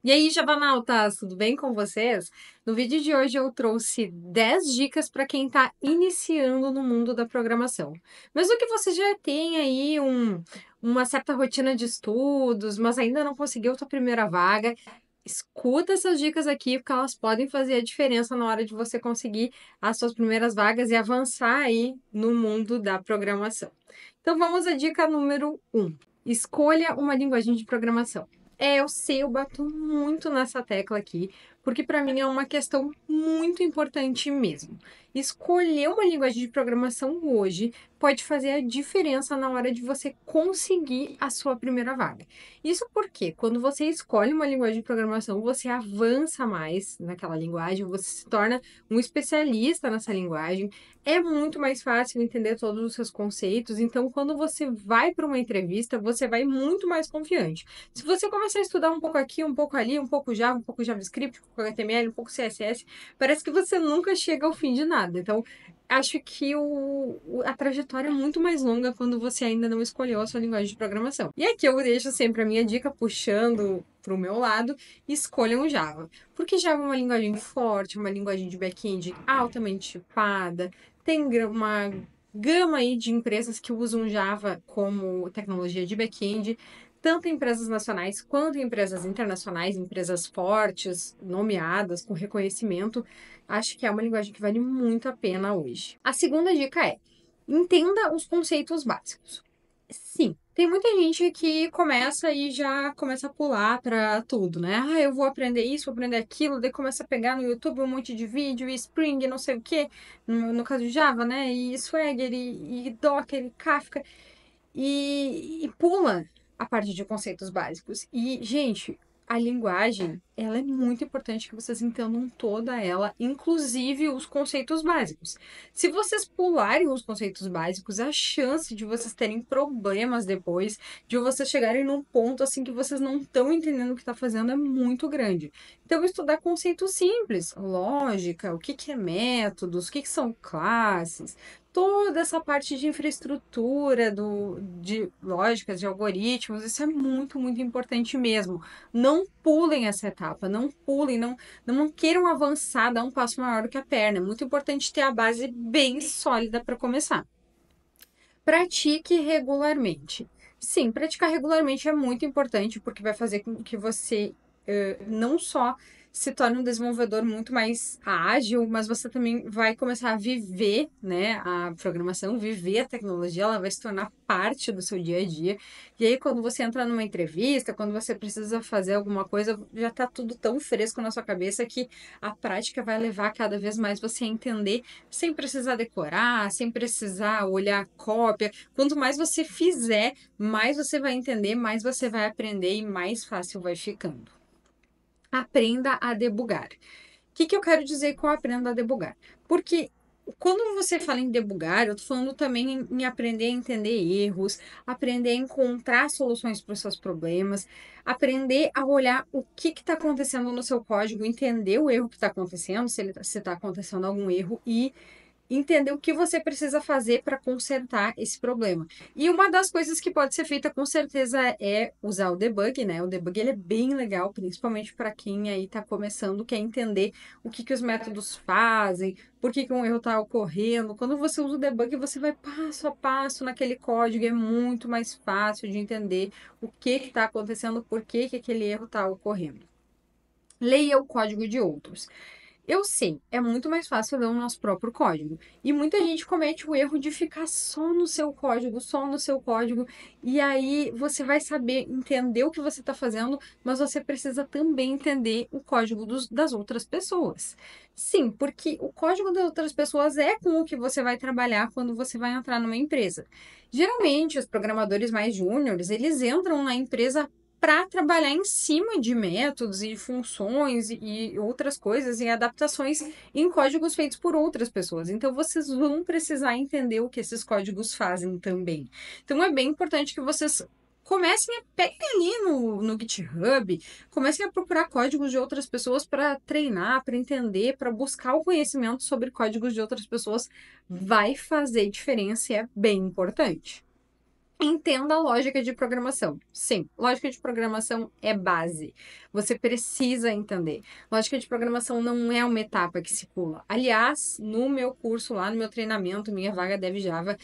E aí, javanautas, tudo bem com vocês? No vídeo de hoje eu trouxe 10 dicas para quem está iniciando no mundo da programação. Mesmo que você já tenha aí uma certa rotina de estudos, mas ainda não conseguiu sua primeira vaga, escuta essas dicas aqui, porque elas podem fazer a diferença na hora de você conseguir as suas primeiras vagas e avançar aí no mundo da programação. Então vamos à dica número 1. Escolha uma linguagem de programação. Eu sei, eu bato muito nessa tecla aqui, porque para mim é uma questão muito importante mesmo. Escolher uma linguagem de programação hoje pode fazer a diferença na hora de você conseguir a sua primeira vaga. Isso porque quando você escolhe uma linguagem de programação, você avança mais naquela linguagem, você se torna um especialista nessa linguagem, é muito mais fácil entender todos os seus conceitos, então quando você vai para uma entrevista, você vai muito mais confiante. Se você começar a estudar um pouco aqui, um pouco ali, um pouco Java, um pouco JavaScript, um pouco HTML, um pouco CSS, parece que você nunca chega ao fim de nada. Então, acho que a trajetória é muito mais longa quando você ainda não escolheu a sua linguagem de programação. E aqui eu deixo sempre a minha dica, puxando para o meu lado, escolham Java. Porque Java é uma linguagem forte, uma linguagem de back-end altamente tipada, tem uma gama aí de empresas que usam Java como tecnologia de back-end, tanto empresas nacionais quanto empresas internacionais, empresas fortes, nomeadas, com reconhecimento. Acho que é uma linguagem que vale muito a pena hoje. A segunda dica é: entenda os conceitos básicos. Sim, tem muita gente que começa e já começa a pular para tudo, né? Ah, eu vou aprender isso, vou aprender aquilo, daí começa a pegar no YouTube um monte de vídeo, e Spring, não sei o quê, no caso de Java, né? E Swagger, e Docker, e Kafka, e pula a parte de conceitos básicos. E, gente, a linguagem, ela é muito importante que vocês entendam toda ela, inclusive os conceitos básicos. Se vocês pularem os conceitos básicos, a chance de vocês terem problemas depois, de vocês chegarem num ponto assim que vocês não estão entendendo o que está fazendo, é muito grande. Então, estudar conceitos simples, lógica, o que que é métodos, o que que são classes, toda essa parte de infraestrutura, de lógicas, de algoritmos, isso é muito, muito importante mesmo. Não pulem essa etapa, não pulem, não queiram avançar, dar um passo maior do que a perna. É muito importante ter a base bem sólida para começar. Pratique regularmente. Sim, praticar regularmente é muito importante, porque vai fazer com que você não só se torne um desenvolvedor muito mais ágil, mas você também vai começar a viver, né, a programação, viver a tecnologia, ela vai se tornar parte do seu dia a dia. E aí, quando você entra numa entrevista, quando você precisa fazer alguma coisa, já está tudo tão fresco na sua cabeça que a prática vai levar cada vez mais você a entender sem precisar decorar, sem precisar olhar a cópia. Quanto mais você fizer, mais você vai entender, mais você vai aprender e mais fácil vai ficando. Aprenda a debugar. O que eu quero dizer com aprenda a debugar? Porque quando você fala em debugar, eu estou falando também em aprender a entender erros, aprender a encontrar soluções para os seus problemas, aprender a olhar o que está acontecendo no seu código, entender o erro que está acontecendo, se está acontecendo algum erro e entender o que você precisa fazer para consertar esse problema. E uma das coisas que pode ser feita com certeza é usar o debug, né? O debug ele é bem legal, principalmente para quem aí está começando, quer entender o que que os métodos fazem, por que que um erro está ocorrendo. Quando você usa o debug, você vai passo a passo naquele código, é muito mais fácil de entender o que está acontecendo, por que que aquele erro está ocorrendo. Leia o código de outros. Eu sei, é muito mais fácil ler o nosso próprio código. E muita gente comete o erro de ficar só no seu código, só no seu código. E aí você vai saber entender o que você está fazendo, mas você precisa também entender o código das outras pessoas. Sim, porque o código das outras pessoas é com o que você vai trabalhar quando você vai entrar numa empresa. Geralmente, os programadores mais júniores, eles entram na empresa para trabalhar em cima de métodos e funções e outras coisas e adaptações em códigos feitos por outras pessoas. Então, vocês vão precisar entender o que esses códigos fazem também. Então, é bem importante que vocês comecem a pegar ali no GitHub, comecem a procurar códigos de outras pessoas para treinar, para entender, para buscar o conhecimento sobre códigos de outras pessoas. Vai fazer diferença e é bem importante. Entenda a lógica de programação. Sim, lógica de programação é base. Você precisa entender. Lógica de programação não é uma etapa que se pula. Aliás, no meu curso lá, no meu treinamento, minha vaga Dev Java,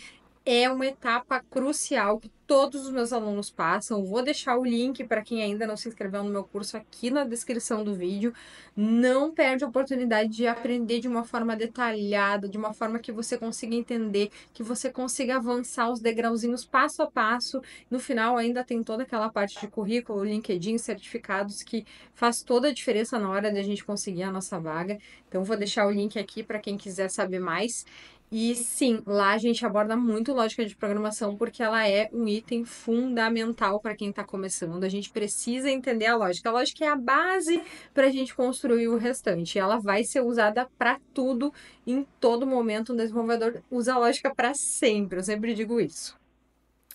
é uma etapa crucial que todos os meus alunos passam. Vou deixar o link para quem ainda não se inscreveu no meu curso aqui na descrição do vídeo. Não perde a oportunidade de aprender de uma forma detalhada, de uma forma que você consiga entender, que você consiga avançar os degrauzinhos passo a passo. No final ainda tem toda aquela parte de currículo, LinkedIn, certificados que faz toda a diferença na hora de a gente conseguir a nossa vaga. Então vou deixar o link aqui para quem quiser saber mais. E sim, lá a gente aborda muito lógica de programação porque ela é um item fundamental para quem está começando. A gente precisa entender a lógica. A lógica é a base para a gente construir o restante. Ela vai ser usada para tudo, em todo momento. Um desenvolvedor usa a lógica para sempre. Eu sempre digo isso.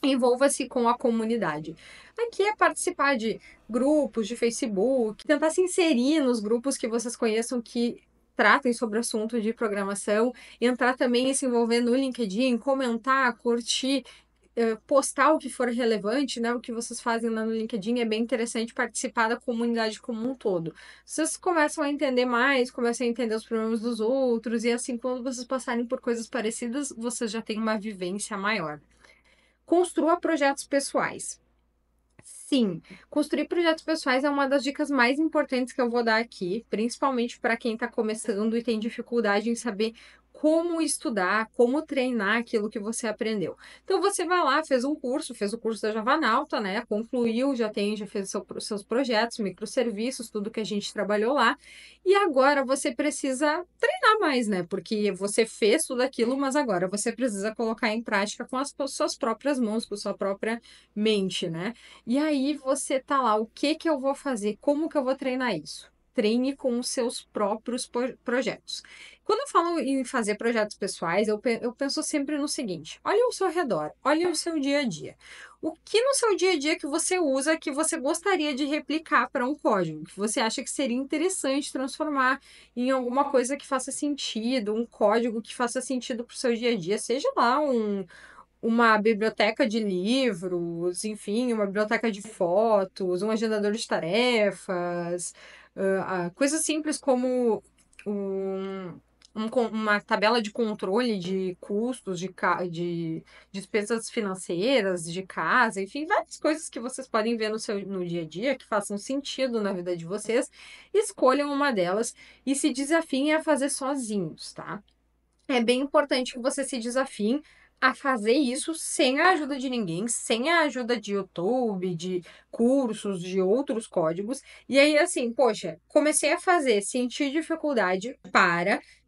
Envolva-se com a comunidade. Aqui é participar de grupos de Facebook, tentar se inserir nos grupos que vocês conheçam que tratem sobre o assunto de programação, entrar também e se envolver no LinkedIn, comentar, curtir, postar o que for relevante, né? O que vocês fazem lá no LinkedIn é bem interessante participar da comunidade como um todo. Vocês começam a entender mais, começam a entender os problemas dos outros, e assim, quando vocês passarem por coisas parecidas, vocês já têm uma vivência maior. Construa projetos pessoais. Sim, construir projetos pessoais é uma das dicas mais importantes que eu vou dar aqui, principalmente para quem está começando e tem dificuldade em saber como estudar, como treinar aquilo que você aprendeu. Então você vai lá, fez o curso da Javanauta, né? Concluiu, já fez seus projetos, microserviços, tudo que a gente trabalhou lá. E agora você precisa treinar mais, né? Porque você fez tudo aquilo, mas agora você precisa colocar em prática com as suas próprias mãos, com a sua própria mente, né? E aí você tá lá, o que que eu vou fazer? Como que eu vou treinar isso? Treine com os seus próprios projetos. Quando eu falo em fazer projetos pessoais, eu penso sempre no seguinte: olha ao seu redor, olha o seu dia a dia. O que no seu dia a dia que você usa que você gostaria de replicar para um código, que você acha que seria interessante transformar em alguma coisa que faça sentido, um código que faça sentido para o seu dia a dia, seja lá uma biblioteca de livros, enfim, uma biblioteca de fotos, um agendador de tarefas, coisas simples como um, uma tabela de controle de custos, de despesas financeiras, de casa, enfim, várias coisas que vocês podem ver no dia a dia que façam sentido na vida de vocês. Escolham uma delas e se desafiem a fazer sozinhos, tá? É bem importante que você se desafie a fazer isso sem a ajuda de ninguém, sem a ajuda de YouTube, de cursos, de outros códigos. E aí, assim, poxa, comecei a fazer, senti dificuldade,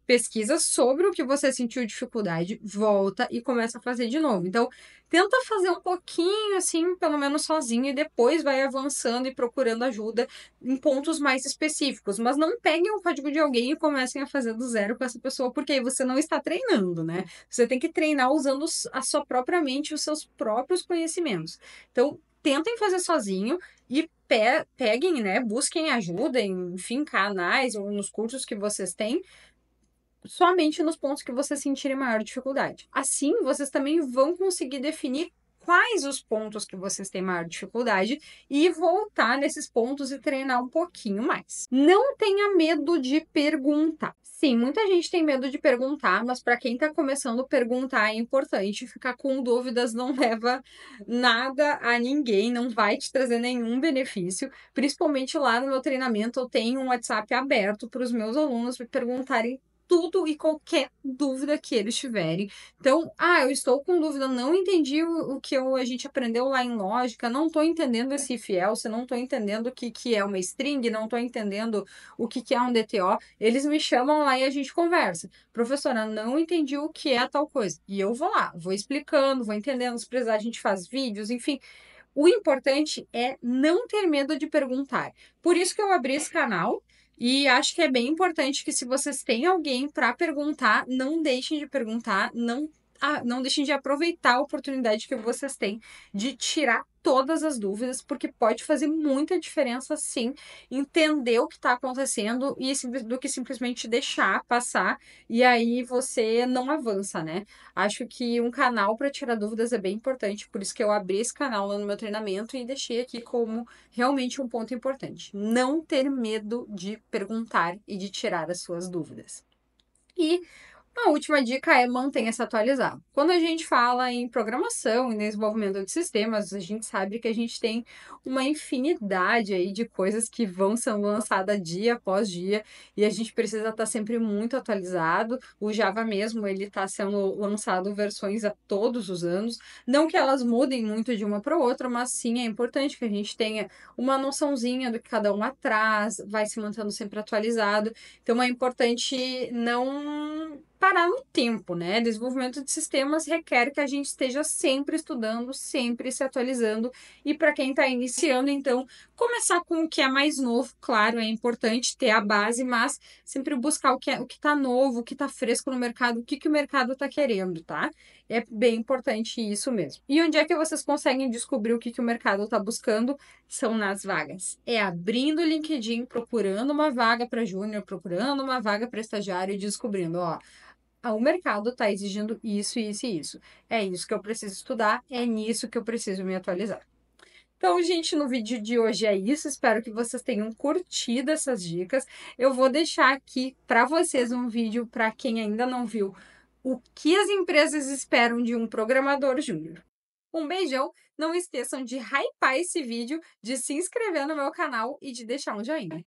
pesquisa sobre o que você sentiu dificuldade, volta e começa a fazer de novo. Então, tenta fazer um pouquinho, assim, pelo menos sozinho, e depois vai avançando e procurando ajuda em pontos mais específicos, mas não peguem o código de alguém e comecem a fazer do zero com essa pessoa, porque aí você não está treinando, né? Você tem que treinar usando a sua própria mente, os seus próprios conhecimentos. Então, tentem fazer sozinho e peguem, né? Busquem ajuda, enfim, canais ou nos cursos que vocês têm, somente nos pontos que vocês sentirem maior dificuldade. Assim, vocês também vão conseguir definir quais os pontos que vocês têm maior dificuldade e voltar nesses pontos e treinar um pouquinho mais. Não tenha medo de perguntar. Sim, muita gente tem medo de perguntar, mas para quem está começando, perguntar é importante. Ficar com dúvidas não leva nada a ninguém, não vai te trazer nenhum benefício. Principalmente lá no meu treinamento, eu tenho um WhatsApp aberto para os meus alunos me perguntarem tudo e qualquer dúvida que eles tiverem. Então, eu estou com dúvida, não entendi o que a gente aprendeu lá em lógica, não estou entendendo esse if else, não estou entendendo o que é uma string, não estou entendendo o que é um DTO. Eles me chamam lá e a gente conversa. Professora, não entendi o que é tal coisa. E eu vou lá, vou explicando, vou entendendo, se precisar a gente faz vídeos, enfim. O importante é não ter medo de perguntar. Por isso que eu abri esse canal. E acho que é bem importante que se vocês têm alguém para perguntar, não deixem de perguntar, não deixem de aproveitar a oportunidade que vocês têm de tirar todas as dúvidas, porque pode fazer muita diferença, sim, entender o que está acontecendo e do que simplesmente deixar passar e aí você não avança, né? Acho que um canal para tirar dúvidas é bem importante, por isso que eu abri esse canal lá no meu treinamento e deixei aqui como realmente um ponto importante. Não ter medo de perguntar e de tirar as suas dúvidas. E a última dica é mantenha-se atualizado. Quando a gente fala em programação e desenvolvimento de sistemas, a gente sabe que a gente tem uma infinidade aí de coisas que vão sendo lançadas dia após dia e a gente precisa estar sempre muito atualizado. O Java mesmo, ele está sendo lançado versões a todos os anos. Não que elas mudem muito de uma para outra, mas sim é importante que a gente tenha uma noçãozinha do que cada uma traz, vai se mantendo sempre atualizado. Então é importante não parar no tempo, né? Desenvolvimento de sistemas requer que a gente esteja sempre estudando, sempre se atualizando. E para quem está iniciando, então, começar com o que é mais novo, claro, é importante ter a base, mas sempre buscar o que está novo, o que está fresco no mercado, o que o mercado está querendo, tá? É bem importante isso mesmo. E onde é que vocês conseguem descobrir o que o mercado está buscando? São nas vagas. É abrindo o LinkedIn, procurando uma vaga para júnior, procurando uma vaga para estagiário e descobrindo, ó, o mercado está exigindo isso, isso e isso. É isso que eu preciso estudar, é nisso que eu preciso me atualizar. Então, gente, no vídeo de hoje é isso. Espero que vocês tenham curtido essas dicas. Eu vou deixar aqui para vocês um vídeo para quem ainda não viu o que as empresas esperam de um programador júnior. Um beijão, não esqueçam de hypar esse vídeo, de se inscrever no meu canal e de deixar um joinha.